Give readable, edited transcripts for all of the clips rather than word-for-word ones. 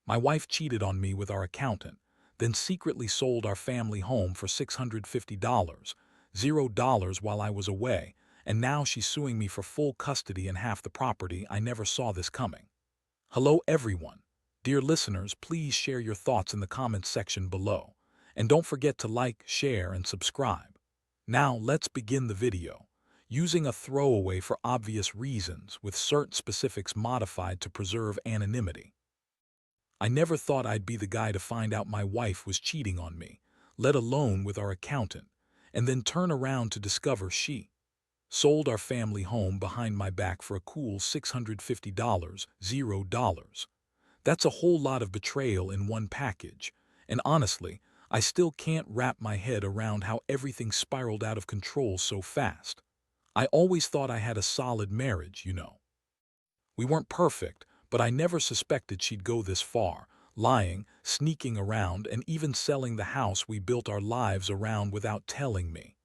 My wife cheated on me with our accountant, then secretly sold our family home for $650, $0 while I was away, and now she's suing me for full custody and half the property. I never saw this coming. Hello everyone. Dear listeners, please share your thoughts in the comments section below. And don't forget to like, share, and subscribe. Now let's begin the video. Using a throwaway for obvious reasons, with certain specifics modified to preserve anonymity. I never thought I'd be the guy to find out my wife was cheating on me, let alone with our accountant, and then turn around to discover she sold our family home behind my back for a cool $650, $0. That's a whole lot of betrayal in one package, and honestly, I still can't wrap my head around how everything spiraled out of control so fast. I always thought I had a solid marriage. We weren't perfect, but I never suspected she'd go this far, lying, sneaking around, and even selling the house we built our lives around without telling me.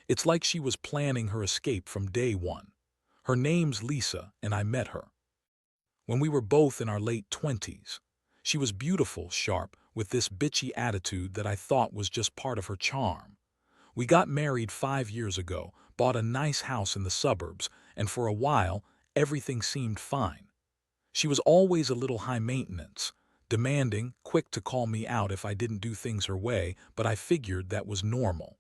It's like she was planning her escape from day one. Her name's Lisa, and I met her when we were both in our late 20s. She was beautiful, sharp, with this bitchy attitude that I thought was just part of her charm. We got married 5 years ago, bought a nice house in the suburbs, and for a while, everything seemed fine. She was always a little high maintenance, demanding, quick to call me out if I didn't do things her way, but I figured that was normal.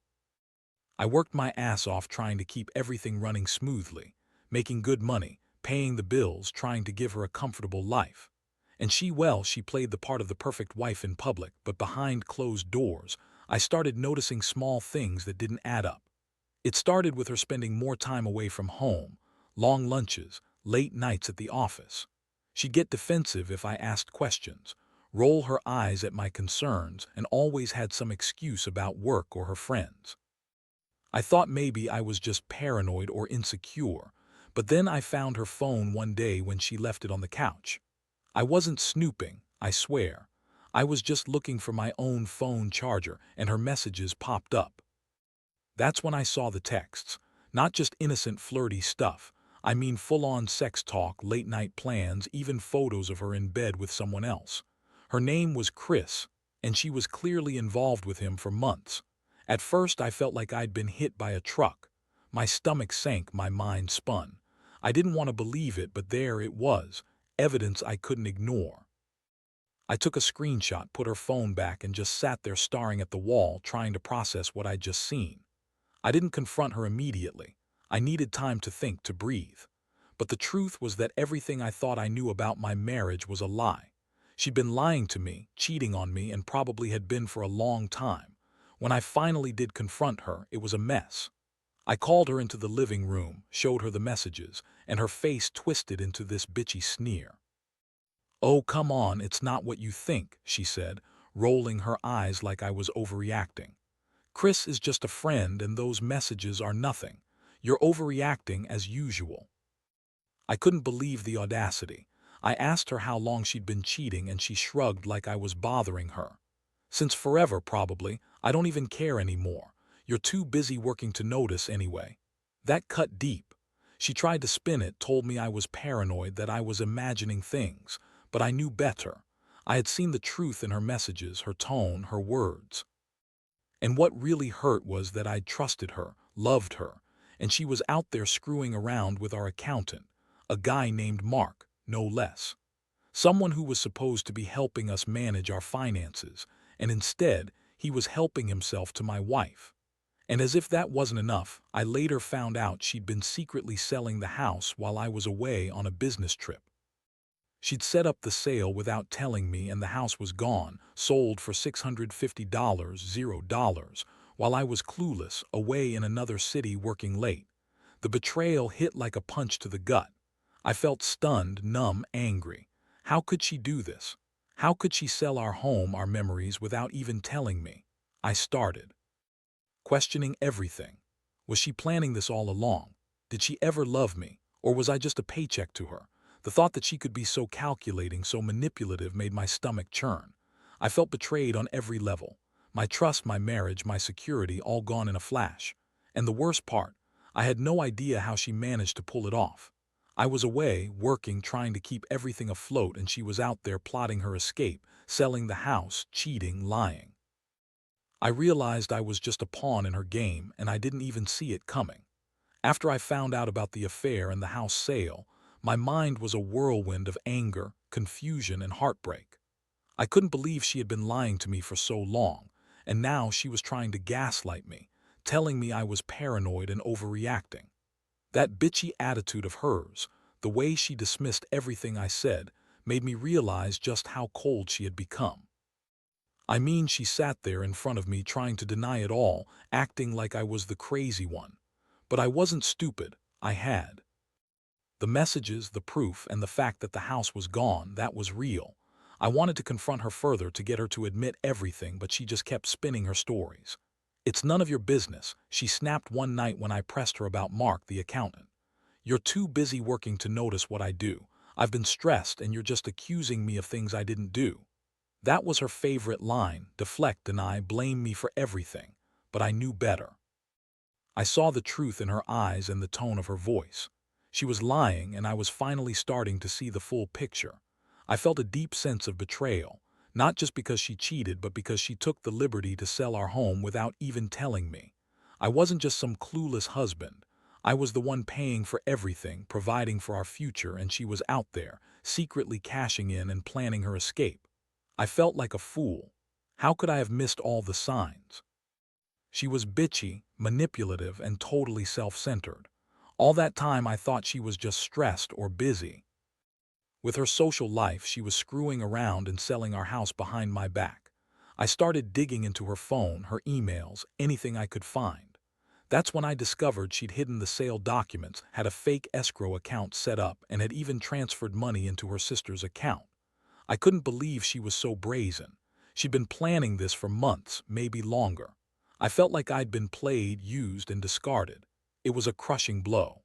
I worked my ass off trying to keep everything running smoothly, making good money, paying the bills, trying to give her a comfortable life. And she played the part of the perfect wife in public, but behind closed doors, I started noticing small things that didn't add up. It started with her spending more time away from home, long lunches, late nights at the office. She'd get defensive if I asked questions, roll her eyes at my concerns, and always had some excuse about work or her friends. I thought maybe I was just paranoid or insecure, but then I found her phone one day when she left it on the couch. I wasn't snooping, I swear. I was just looking for my own phone charger, and her messages popped up. That's when I saw the texts. Not just innocent flirty stuff. I mean full-on sex talk, late-night plans, even photos of her in bed with someone else. Her name was Chris, and she was clearly involved with him for months. At first I felt like I'd been hit by a truck. My stomach sank, my mind spun. I didn't want to believe it, but there it was, evidence I couldn't ignore. I took a screenshot, put her phone back, and just sat there staring at the wall, trying to process what I'd just seen. I didn't confront her immediately. I needed time to think, to breathe. But the truth was that everything I thought I knew about my marriage was a lie. She'd been lying to me, cheating on me, and probably had been for a long time. When I finally did confront her, it was a mess. I called her into the living room, showed her the messages, and her face twisted into this bitchy sneer. "Oh, come on, it's not what you think," she said, rolling her eyes like I was overreacting. "Chris is just a friend and those messages are nothing. You're overreacting as usual." I couldn't believe the audacity. I asked her how long she'd been cheating, and she shrugged like I was bothering her. "Since forever, probably. I don't even care anymore. You're too busy working to notice anyway." That cut deep. She tried to spin it, told me I was paranoid, that I was imagining things, but I knew better. I had seen the truth in her messages, her tone, her words. And what really hurt was that I'd trusted her, loved her, and she was out there screwing around with our accountant, a guy named Mark, no less. Someone who was supposed to be helping us manage our finances, and instead, he was helping himself to my wife. And as if that wasn't enough, I later found out she'd been secretly selling the house while I was away on a business trip. She'd set up the sale without telling me, and the house was gone, sold for $650, $0, while I was clueless, away in another city working late. The betrayal hit like a punch to the gut. I felt stunned, numb, angry. How could she do this? How could she sell our home, our memories, without even telling me? I started questioning everything. Was she planning this all along? Did she ever love me? Or was I just a paycheck to her? The thought that she could be so calculating, so manipulative, made my stomach churn. I felt betrayed on every level. My trust, my marriage, my security, all gone in a flash. And the worst part, I had no idea how she managed to pull it off. I was away, working, trying to keep everything afloat, and she was out there plotting her escape, selling the house, cheating, lying. I realized I was just a pawn in her game, and I didn't even see it coming. After I found out about the affair and the house sale, my mind was a whirlwind of anger, confusion, and heartbreak. I couldn't believe she had been lying to me for so long, and now she was trying to gaslight me, telling me I was paranoid and overreacting. That bitchy attitude of hers, the way she dismissed everything I said, made me realize just how cold she had become. I mean, she sat there in front of me trying to deny it all, acting like I was the crazy one. But I wasn't stupid. I had the messages, the proof, and the fact that the house was gone. That was real. I wanted to confront her further to get her to admit everything, but she just kept spinning her stories. "It's none of your business," she snapped one night when I pressed her about Mark, the accountant. "You're too busy working to notice what I do. I've been stressed, and you're just accusing me of things I didn't do." That was her favorite line: deflect, deny, blame me for everything. But I knew better. I saw the truth in her eyes and the tone of her voice. She was lying, and I was finally starting to see the full picture. I felt a deep sense of betrayal, not just because she cheated, but because she took the liberty to sell our home without even telling me. I wasn't just some clueless husband. I was the one paying for everything, providing for our future, and she was out there, secretly cashing in and planning her escape. I felt like a fool. How could I have missed all the signs? She was bitchy, manipulative, and totally self-centered. All that time I thought she was just stressed or busy. With her social life, she was screwing around and selling our house behind my back. I started digging into her phone, her emails, anything I could find. That's when I discovered she'd hidden the sale documents, had a fake escrow account set up, and had even transferred money into her sister's account. I couldn't believe she was so brazen. She'd been planning this for months, maybe longer. I felt like I'd been played, used, and discarded. It was a crushing blow.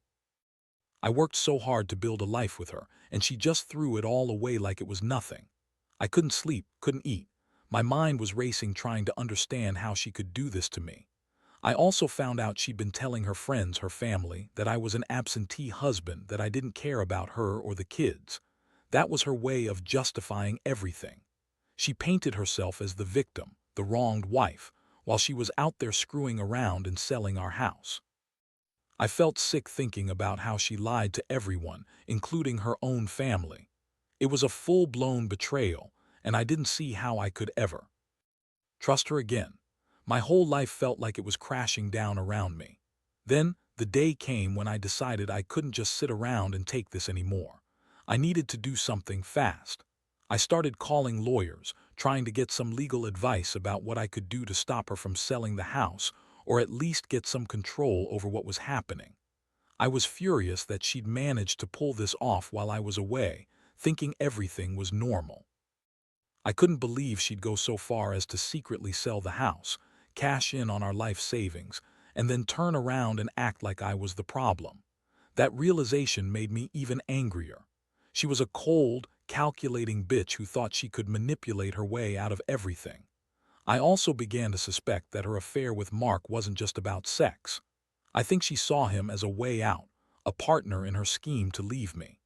I worked so hard to build a life with her, and she just threw it all away like it was nothing. I couldn't sleep, couldn't eat. My mind was racing trying to understand how she could do this to me. I also found out she'd been telling her friends, her family, that I was an absentee husband, that I didn't care about her or the kids. That was her way of justifying everything. She painted herself as the victim, the wronged wife, while she was out there screwing around and selling our house. I felt sick thinking about how she lied to everyone, including her own family. It was a full-blown betrayal, and I didn't see how I could ever trust her again. My whole life felt like it was crashing down around me. Then, the day came when I decided I couldn't just sit around and take this anymore. I needed to do something fast. I started calling lawyers, trying to get some legal advice about what I could do to stop her from selling the house, or at least get some control over what was happening. I was furious that she'd managed to pull this off while I was away, thinking everything was normal. I couldn't believe she'd go so far as to secretly sell the house, cash in on our life savings, and then turn around and act like I was the problem. That realization made me even angrier. She was a cold, calculating bitch who thought she could manipulate her way out of everything. I also began to suspect that her affair with Mark wasn't just about sex. I think she saw him as a way out, a partner in her scheme to leave me.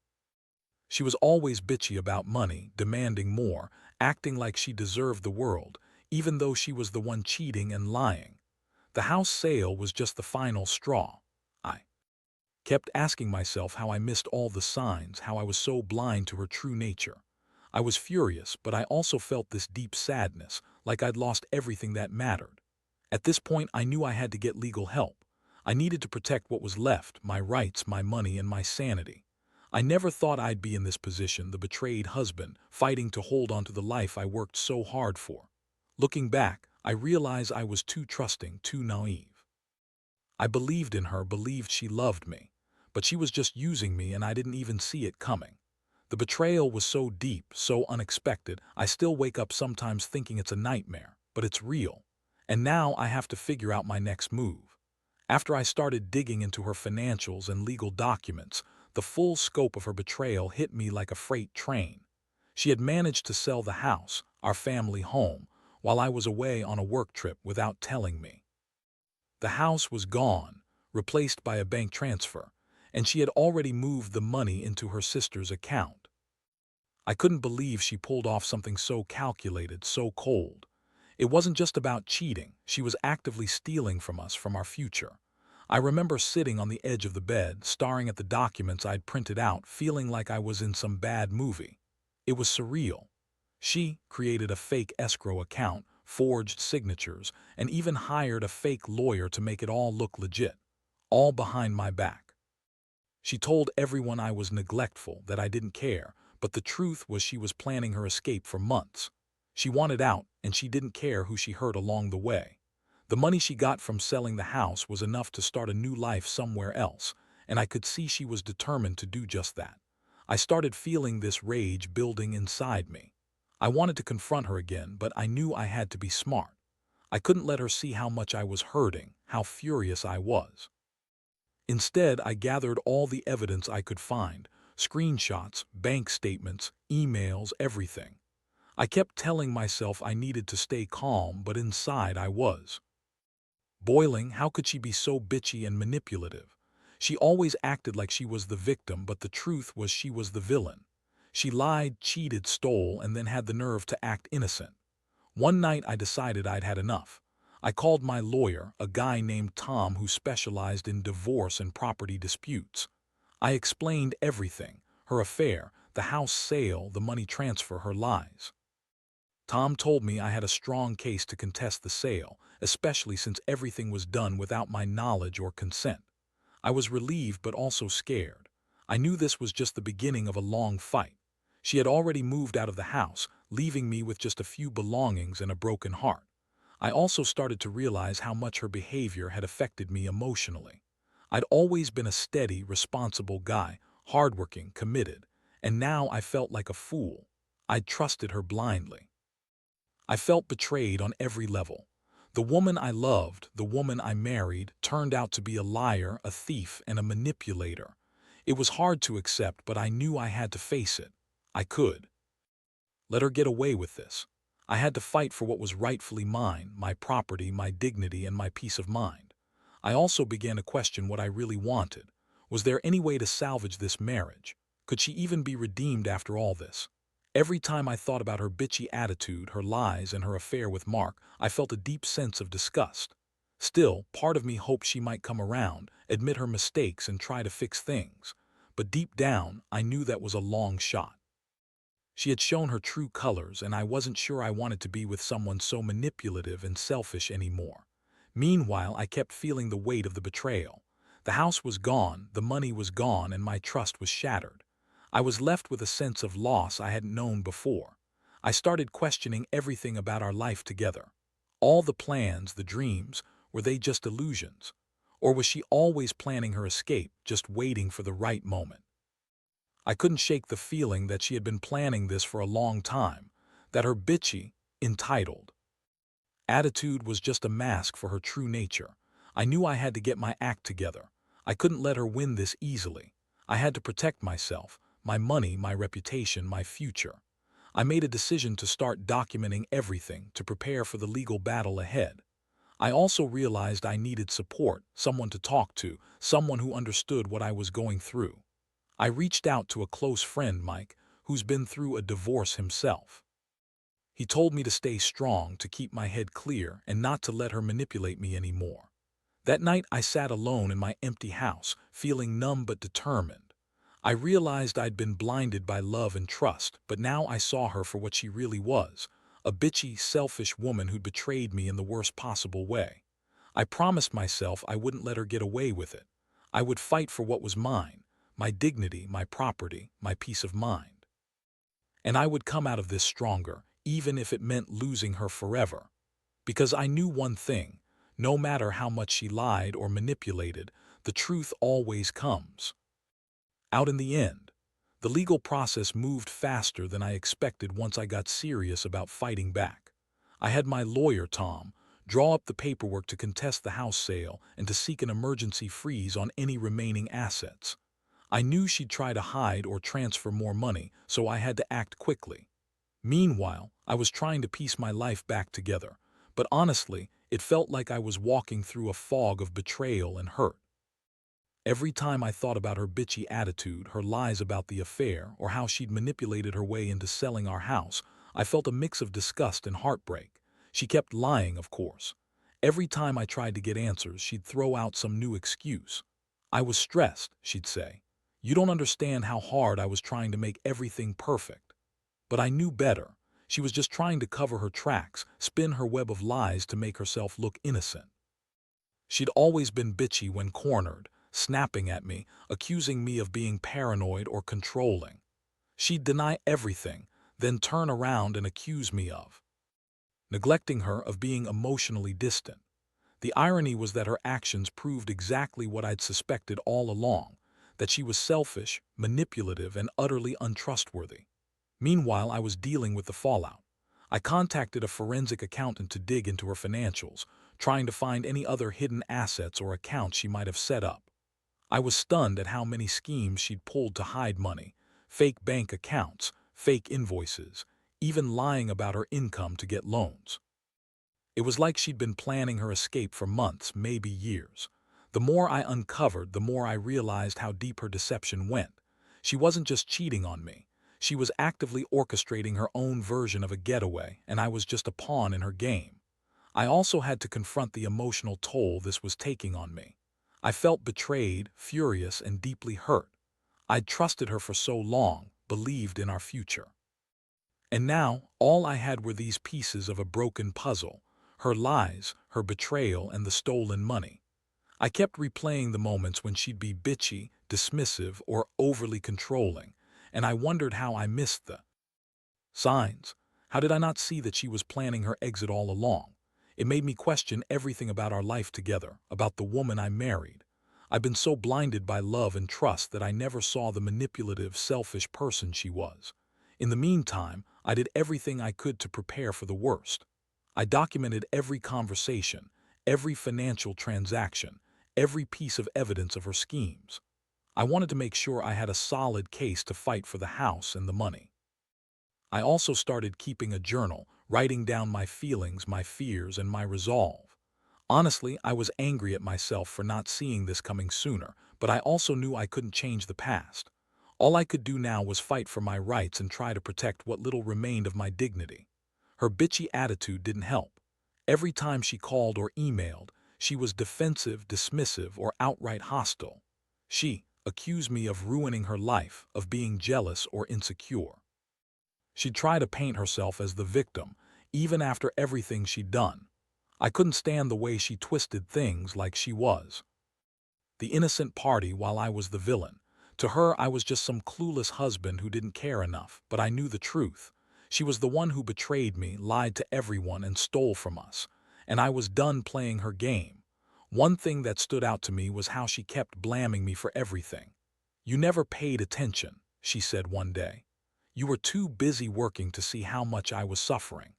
She was always bitchy about money, demanding more, acting like she deserved the world, even though she was the one cheating and lying. The house sale was just the final straw. I kept asking myself how I missed all the signs, how I was so blind to her true nature. I was furious, but I also felt this deep sadness, like I'd lost everything that mattered. At this point, I knew I had to get legal help. I needed to protect what was left, my rights, my money, and my sanity. I never thought I'd be in this position, the betrayed husband, fighting to hold on to the life I worked so hard for. Looking back, I realize I was too trusting, too naive. I believed in her, believed she loved me, but she was just using me, and I didn't even see it coming. The betrayal was so deep, so unexpected, I still wake up sometimes thinking it's a nightmare, but it's real. And now I have to figure out my next move. After I started digging into her financials and legal documents, the full scope of her betrayal hit me like a freight train. She had managed to sell the house, our family home, while I was away on a work trip without telling me. The house was gone, replaced by a bank transfer, and she had already moved the money into her sister's account. I couldn't believe she pulled off something so calculated, so cold. It wasn't just about cheating, she was actively stealing from us, from our future. I remember sitting on the edge of the bed, staring at the documents I'd printed out, feeling like I was in some bad movie. It was surreal. She created a fake escrow account, forged signatures, and even hired a fake lawyer to make it all look legit, all behind my back. She told everyone I was neglectful, that I didn't care, but the truth was she was planning her escape for months. She wanted out, and she didn't care who she hurt along the way. The money she got from selling the house was enough to start a new life somewhere else, and I could see she was determined to do just that. I started feeling this rage building inside me. I wanted to confront her again, but I knew I had to be smart. I couldn't let her see how much I was hurting, how furious I was. Instead, I gathered all the evidence I could find, screenshots, bank statements, emails, everything. I kept telling myself I needed to stay calm, but inside I was boiling. How could she be so bitchy and manipulative? She always acted like she was the victim, but the truth was she was the villain. She lied, cheated, stole, and then had the nerve to act innocent. One night I decided I'd had enough. I called my lawyer, a guy named Tom who specialized in divorce and property disputes. I explained everything, her affair, the house sale, the money transfer, her lies. Tom told me I had a strong case to contest the sale, especially since everything was done without my knowledge or consent. I was relieved but also scared. I knew this was just the beginning of a long fight. She had already moved out of the house, leaving me with just a few belongings and a broken heart. I also started to realize how much her behavior had affected me emotionally. I'd always been a steady, responsible guy, hardworking, committed, and now I felt like a fool. I'd trusted her blindly. I felt betrayed on every level. The woman I loved, the woman I married, turned out to be a liar, a thief, and a manipulator. It was hard to accept, but I knew I had to face it. I could let her get away with this. I had to fight for what was rightfully mine, my property, my dignity, and my peace of mind. I also began to question what I really wanted. Was there any way to salvage this marriage? Could she even be redeemed after all this? Every time I thought about her bitchy attitude, her lies, and her affair with Mark, I felt a deep sense of disgust. Still, part of me hoped she might come around, admit her mistakes, and try to fix things. But deep down, I knew that was a long shot. She had shown her true colors, and I wasn't sure I wanted to be with someone so manipulative and selfish anymore. Meanwhile, I kept feeling the weight of the betrayal. The house was gone, the money was gone, and my trust was shattered. I was left with a sense of loss I hadn't known before. I started questioning everything about our life together. All the plans, the dreams, were they just illusions? Or was she always planning her escape, just waiting for the right moment? I couldn't shake the feeling that she had been planning this for a long time, that her bitchy, entitled attitude was just a mask for her true nature. I knew I had to get my act together. I couldn't let her win this easily. I had to protect myself, my money, my reputation, my future. I made a decision to start documenting everything to prepare for the legal battle ahead. I also realized I needed support, someone to talk to, someone who understood what I was going through. I reached out to a close friend, Mike, who's been through a divorce himself. He told me to stay strong, to keep my head clear, and not to let her manipulate me anymore. That night I sat alone in my empty house, feeling numb but determined. I realized I'd been blinded by love and trust, but now I saw her for what she really was, a bitchy, selfish woman who'd betrayed me in the worst possible way. I promised myself I wouldn't let her get away with it. I would fight for what was mine, my dignity, my property, my peace of mind. And I would come out of this stronger, even if it meant losing her forever. Because I knew one thing, no matter how much she lied or manipulated, the truth always comes out in the end. The legal process moved faster than I expected once I got serious about fighting back. I had my lawyer, Tom, draw up the paperwork to contest the house sale and to seek an emergency freeze on any remaining assets. I knew she'd try to hide or transfer more money, so I had to act quickly. Meanwhile, I was trying to piece my life back together, but honestly, it felt like I was walking through a fog of betrayal and hurt. Every time I thought about her bitchy attitude, her lies about the affair, or how she'd manipulated her way into selling our house, I felt a mix of disgust and heartbreak. She kept lying, of course. Every time I tried to get answers, she'd throw out some new excuse. I was stressed, she'd say. You don't understand how hard I was trying to make everything perfect. But I knew better. She was just trying to cover her tracks, spin her web of lies to make herself look innocent. She'd always been bitchy when cornered, snapping at me, accusing me of being paranoid or controlling. She'd deny everything, then turn around and accuse me of neglecting her, of being emotionally distant. The irony was that her actions proved exactly what I'd suspected all along, that she was selfish, manipulative, and utterly untrustworthy. Meanwhile, I was dealing with the fallout. I contacted a forensic accountant to dig into her financials, trying to find any other hidden assets or accounts she might have set up. I was stunned at how many schemes she'd pulled to hide money: fake bank accounts, fake invoices, even lying about her income to get loans. It was like she'd been planning her escape for months, maybe years. The more I uncovered, the more I realized how deep her deception went. She wasn't just cheating on me. She was actively orchestrating her own version of a getaway, and I was just a pawn in her game. I also had to confront the emotional toll this was taking on me. I felt betrayed, furious, and deeply hurt. I'd trusted her for so long, believed in our future. And now, all I had were these pieces of a broken puzzle: her lies, her betrayal, and the stolen money. I kept replaying the moments when she'd be bitchy, dismissive, or overly controlling, and I wondered how I missed the signs. How did I not see that she was planning her exit all along? It made me question everything about our life together, about the woman I married. I've been so blinded by love and trust that I never saw the manipulative, selfish person she was. In the meantime, I did everything I could to prepare for the worst. I documented every conversation, every financial transaction, every piece of evidence of her schemes. I wanted to make sure I had a solid case to fight for the house and the money. I also started keeping a journal, writing down my feelings, my fears, and my resolve. Honestly, I was angry at myself for not seeing this coming sooner, but I also knew I couldn't change the past. All I could do now was fight for my rights and try to protect what little remained of my dignity. Her bitchy attitude didn't help. Every time she called or emailed, she was defensive, dismissive, or outright hostile. She accused me of ruining her life, of being jealous or insecure. She'd try to paint herself as the victim, even after everything she'd done. I couldn't stand the way she twisted things, like she was the innocent party while I was the villain. To her, I was just some clueless husband who didn't care enough, but I knew the truth. She was the one who betrayed me, lied to everyone, and stole from us. And I was done playing her game. One thing that stood out to me was how she kept blaming me for everything. "You never paid attention," she said one day. "You were too busy working to see how much I was suffering."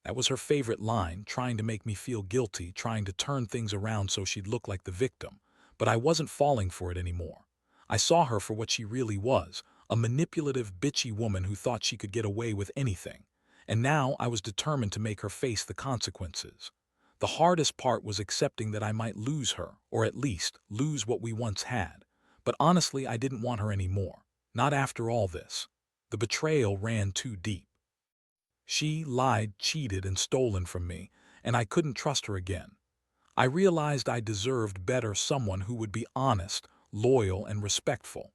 That was her favorite line, trying to make me feel guilty, trying to turn things around so she'd look like the victim. But I wasn't falling for it anymore. I saw her for what she really was: a manipulative, bitchy woman who thought she could get away with anything. And now I was determined to make her face the consequences. The hardest part was accepting that I might lose her, or at least lose what we once had. But honestly, I didn't want her anymore. Not after all this. The betrayal ran too deep. She lied, cheated, and stolen from me, and I couldn't trust her again. I realized I deserved better, someone who would be honest, loyal, and respectful.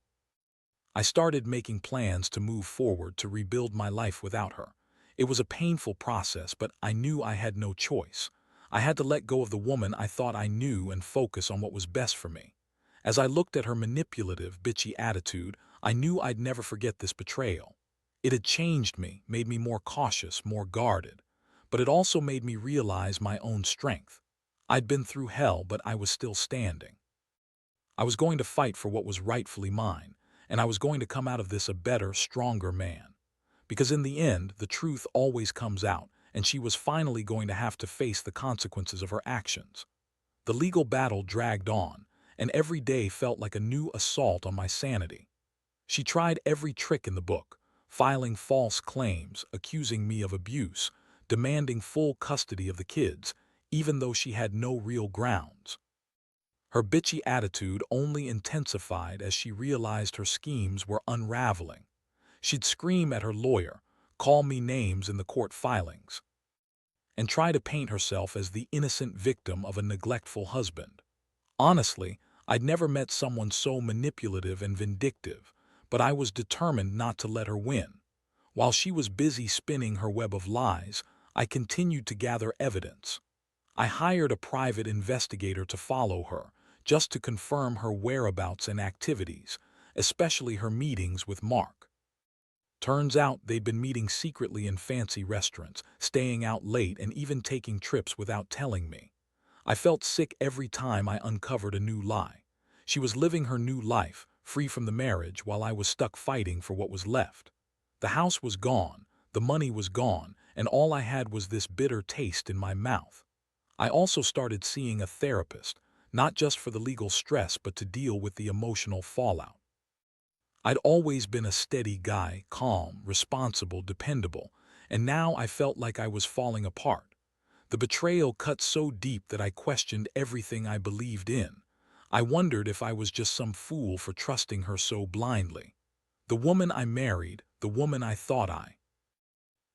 I started making plans to move forward, to rebuild my life without her. It was a painful process, but I knew I had no choice. I had to let go of the woman I thought I knew and focus on what was best for me. As I looked at her manipulative, bitchy attitude, I knew I'd never forget this betrayal. It had changed me, made me more cautious, more guarded. But it also made me realize my own strength. I'd been through hell, but I was still standing. I was going to fight for what was rightfully mine, and I was going to come out of this a better, stronger man. Because in the end, the truth always comes out, and she was finally going to have to face the consequences of her actions. The legal battle dragged on, and every day felt like a new assault on my sanity. She tried every trick in the book: filing false claims, accusing me of abuse, demanding full custody of the kids, even though she had no real grounds. Her bitchy attitude only intensified as she realized her schemes were unraveling. She'd scream at her lawyer, call me names in the court filings, and try to paint herself as the innocent victim of a neglectful husband. Honestly, I'd never met someone so manipulative and vindictive, but I was determined not to let her win. While she was busy spinning her web of lies, I continued to gather evidence. I hired a private investigator to follow her, just to confirm her whereabouts and activities, especially her meetings with Mark. Turns out they'd been meeting secretly in fancy restaurants, staying out late and even taking trips without telling me. I felt sick every time I uncovered a new lie. She was living her new life, free from the marriage, while I was stuck fighting for what was left. The house was gone, the money was gone, and all I had was this bitter taste in my mouth. I also started seeing a therapist, not just for the legal stress but to deal with the emotional fallout. I'd always been a steady guy, calm, responsible, dependable, and now I felt like I was falling apart. The betrayal cut so deep that I questioned everything I believed in. I wondered if I was just some fool for trusting her so blindly. The woman I married, the woman I thought I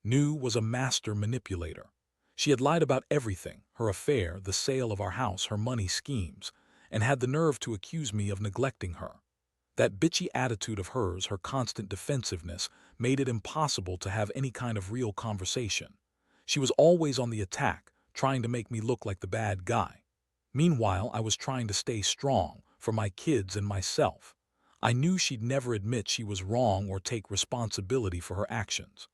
knew, was a master manipulator. She had lied about everything: her affair, the sale of our house, her money schemes, and had the nerve to accuse me of neglecting her. That bitchy attitude of hers, her constant defensiveness, made it impossible to have any kind of real conversation. She was always on the attack, trying to make me look like the bad guy. Meanwhile, I was trying to stay strong, for my kids and myself. I knew she'd never admit she was wrong or take responsibility for her actions.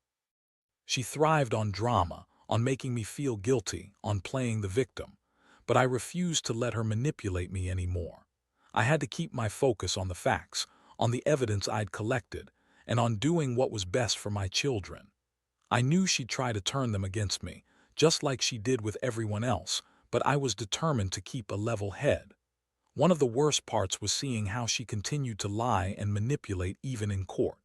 She thrived on drama, on making me feel guilty, on playing the victim. But I refused to let her manipulate me anymore. I had to keep my focus on the facts, on the evidence I'd collected, and on doing what was best for my children. I knew she'd try to turn them against me, just like she did with everyone else, but I was determined to keep a level head. One of the worst parts was seeing how she continued to lie and manipulate even in court.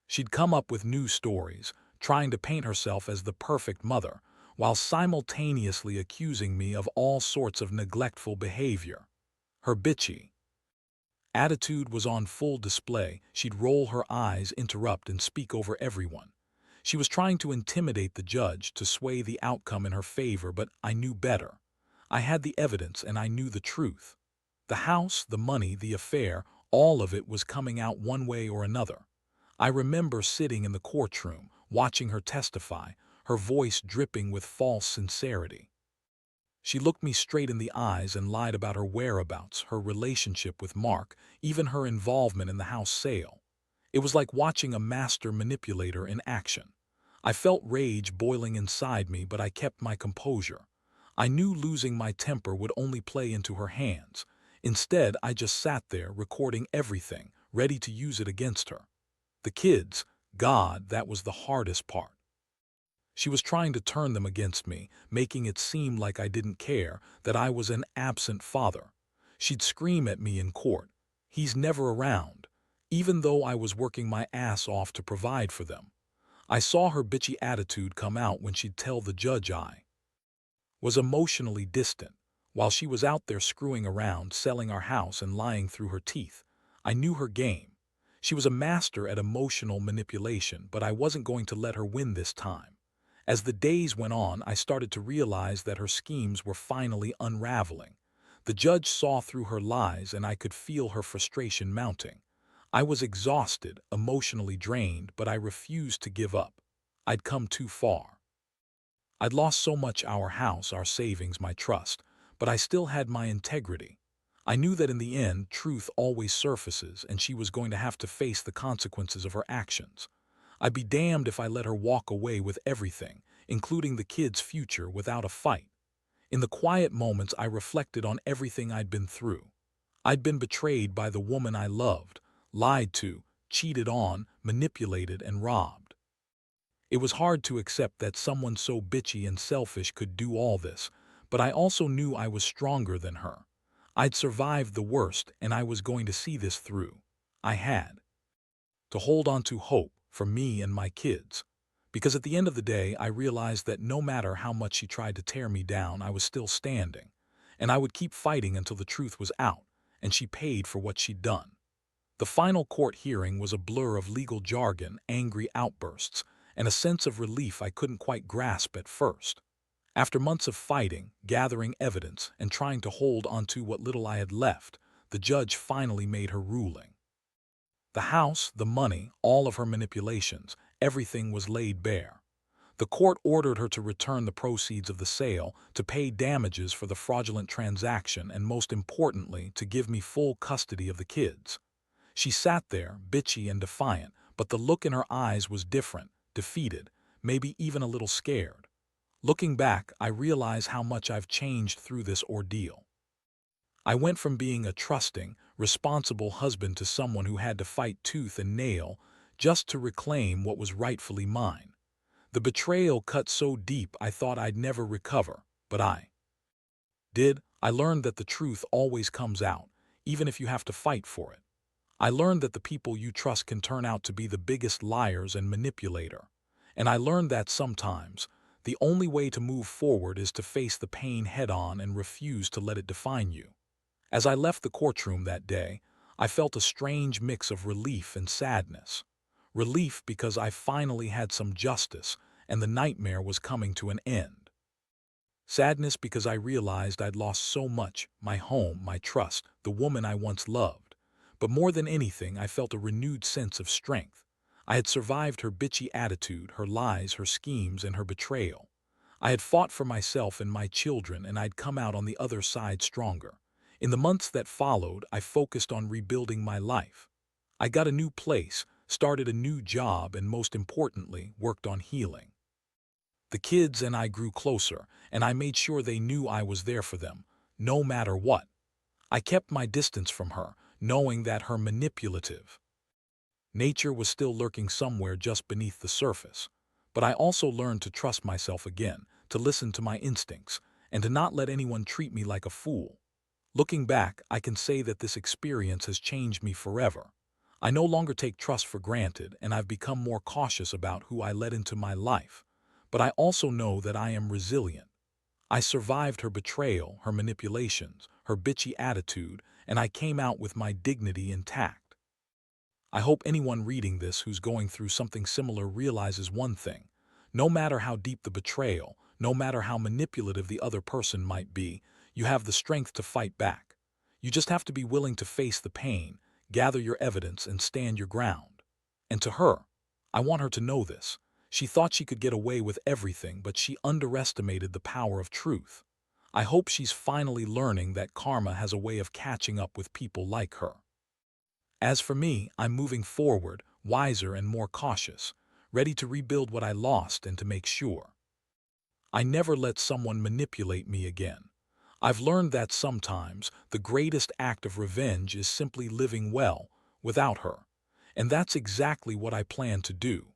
She'd come up with new stories, trying to paint herself as the perfect mother, while simultaneously accusing me of all sorts of neglectful behavior. Her bitchy attitude was on full display. She'd roll her eyes, interrupt, and speak over everyone. She was trying to intimidate the judge, to sway the outcome in her favor, but I knew better. I had the evidence and I knew the truth. The house, the money, the affair, all of it was coming out one way or another. I remember sitting in the courtroom, watching her testify, her voice dripping with false sincerity. She looked me straight in the eyes and lied about her whereabouts, her relationship with Mark, even her involvement in the house sale. It was like watching a master manipulator in action. I felt rage boiling inside me, but I kept my composure. I knew losing my temper would only play into her hands. Instead, I just sat there, recording everything, ready to use it against her. The kids, God, that was the hardest part. She was trying to turn them against me, making it seem like I didn't care, that I was an absent father. She'd scream at me in court, "He's never around," even though I was working my ass off to provide for them. I saw her bitchy attitude come out when she'd tell the judge I was emotionally distant, while she was out there screwing around, selling our house and lying through her teeth. I knew her game. She was a master at emotional manipulation, but I wasn't going to let her win this time. As the days went on, I started to realize that her schemes were finally unraveling. The judge saw through her lies, and I could feel her frustration mounting. I was exhausted, emotionally drained, but I refused to give up. I'd come too far. I'd lost so much: our house, our savings, my trust, but I still had my integrity. I knew that in the end, truth always surfaces, and she was going to have to face the consequences of her actions. I'd be damned if I let her walk away with everything, including the kids' future, without a fight. In the quiet moments, I reflected on everything I'd been through. I'd been betrayed by the woman I loved, lied to, cheated on, manipulated, and robbed. It was hard to accept that someone so bitchy and selfish could do all this, but I also knew I was stronger than her. I'd survived the worst, and I was going to see this through. I had to hold on to hope for me and my kids. Because at the end of the day, I realized that no matter how much she tried to tear me down, I was still standing. and I would keep fighting until the truth was out, and she paid for what she'd done. The final court hearing was a blur of legal jargon, angry outbursts, and a sense of relief I couldn't quite grasp at first. After months of fighting, gathering evidence, and trying to hold onto what little I had left, the judge finally made her ruling. The house, the money, all of her manipulations, everything was laid bare. The court ordered her to return the proceeds of the sale, to pay damages for the fraudulent transaction, and most importantly, to give me full custody of the kids. She sat there, bitchy and defiant, but the look in her eyes was different, defeated, maybe even a little scared. Looking back, I realize how much I've changed through this ordeal. I went from being a trusting, responsible husband to someone who had to fight tooth and nail just to reclaim what was rightfully mine. The betrayal cut so deep I thought I'd never recover, but I did. I learned that the truth always comes out, even if you have to fight for it. I learned that the people you trust can turn out to be the biggest liars and manipulator. And I learned that sometimes, the only way to move forward is to face the pain head-on and refuse to let it define you. As I left the courtroom that day, I felt a strange mix of relief and sadness. Relief because I finally had some justice, and the nightmare was coming to an end. Sadness because I realized I'd lost so much, my home, my trust, the woman I once loved. But more than anything, I felt a renewed sense of strength. I had survived her bitchy attitude, her lies, her schemes, and her betrayal. I had fought for myself and my children, and I'd come out on the other side stronger. In the months that followed, I focused on rebuilding my life. I got a new place, started a new job, and most importantly, worked on healing. The kids and I grew closer, and I made sure they knew I was there for them, no matter what. I kept my distance from her, knowing that her manipulative nature was still lurking somewhere just beneath the surface. But I also learned to trust myself again, to listen to my instincts, and to not let anyone treat me like a fool. Looking back, I can say that this experience has changed me forever. I no longer take trust for granted, and I've become more cautious about who I let into my life. But I also know that I am resilient. I survived her betrayal, her manipulations, her bitchy attitude, and I came out with my dignity intact. I hope anyone reading this who's going through something similar realizes one thing. No matter how deep the betrayal, no matter how manipulative the other person might be, you have the strength to fight back. You just have to be willing to face the pain, gather your evidence, and stand your ground. And to her, I want her to know this. She thought she could get away with everything, but she underestimated the power of truth. I hope she's finally learning that karma has a way of catching up with people like her. As for me, I'm moving forward, wiser and more cautious, ready to rebuild what I lost and to make sure I never let someone manipulate me again. I've learned that sometimes the greatest act of revenge is simply living well without her. And that's exactly what I plan to do.